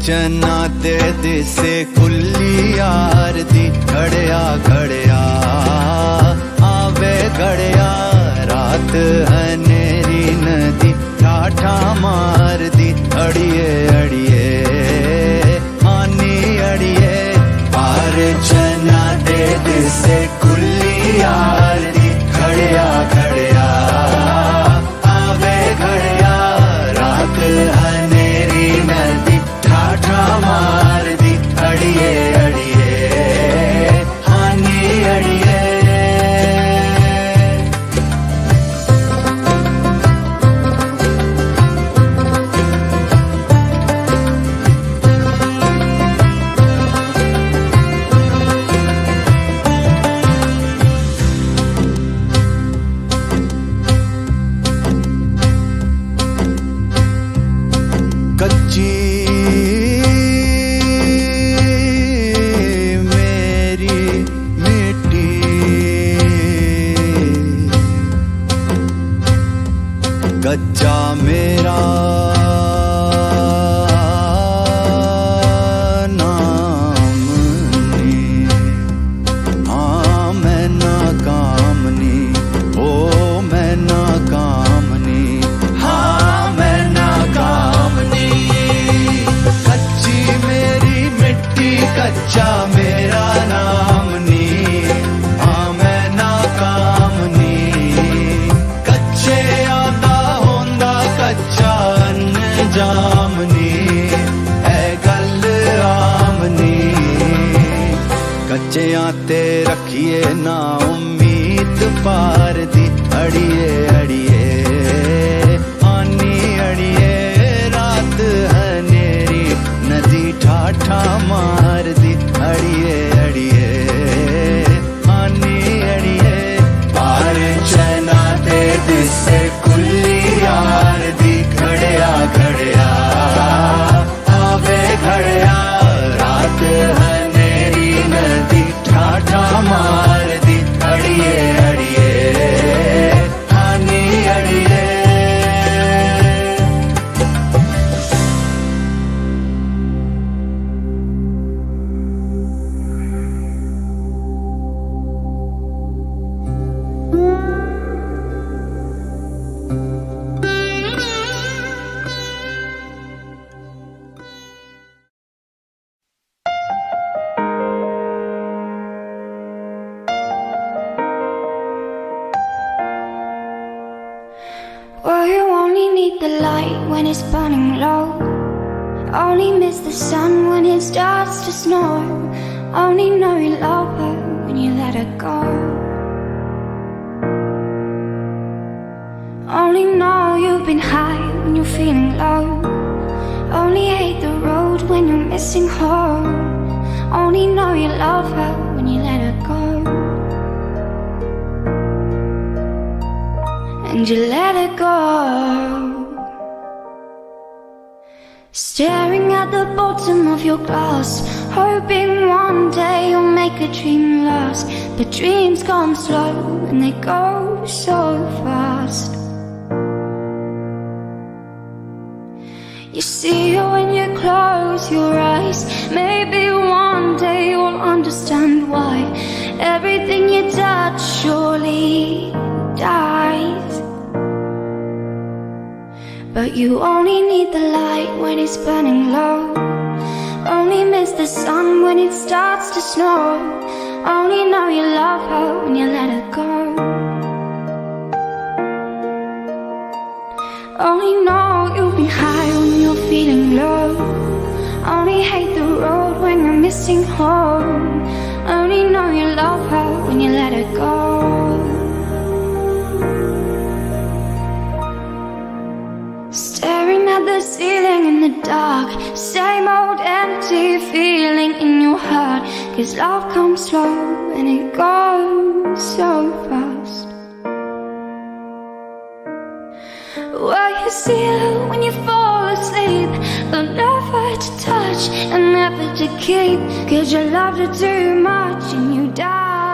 चना ते दिसे खुली यार दी खड़िया खड़िया आवे घड़िया रात हनेरी नदी ठाठा मार दी अड़िए अड़िए आनी अड़िए पार चना ते दिसे खुली यार दी खड़िया खड़िया आवे घड़िया रात हनेरी नदी ठाठा मार दी अड़िए अड़िए हानी अड़िए कच्ची मेरी मिट्टी कच्चा मेरा नाम नी हाँ मैं नाकामनी ओ मैं नाकामनी हाँ मैं नाकामनी कच्ची मेरी मिट्टी कच्चा मेरा नाम नी हाँ मैं नाकामनी कच्चे आता होंदा कच्चा अनजामनी है गल आमनी कच्चे आते रखिए ना उम्मीद पार दी अड़िए अड़िए आनी अड़िए रात हनेरी नदी ठाठा मार दी अड़िए अड़िए आनी अड़िए पार चना ते दिसे खुली यार दी खड़िया खड़िया आवे घड़िया रात हनेरी नदी ठाठा मार दी अड़िए अड़िए हानी अड़िए Well, you only need the light when it's burning low. Only miss the sun when it starts to snow. Only know you love her when you let her go. Only know you've been high when you're feeling low. Only hate the road when you're missing home. Only know you love her when you let her go. And you let it go. Staring at the bottom of your glass, hoping one day you'll make a dream last. But dreams come slow and they go so fast. You see her when you close your eyes. Maybe one day you'll understand why everything you touch surely dies. But you only need the light when it's burning low. Only miss the sun when it starts to snow. Only know you love her when you let her go. Only know you've been high when you're feeling low. Only hate the road when you're missing home. Only know you love her when you let her go. Staring at the ceiling in the dark, same old empty feeling in your heart. 'Cause love comes slow and it goes so fast. Well, you see her when you fall asleep, but never to touch and never to keep. 'Cause you loved her too much and you died.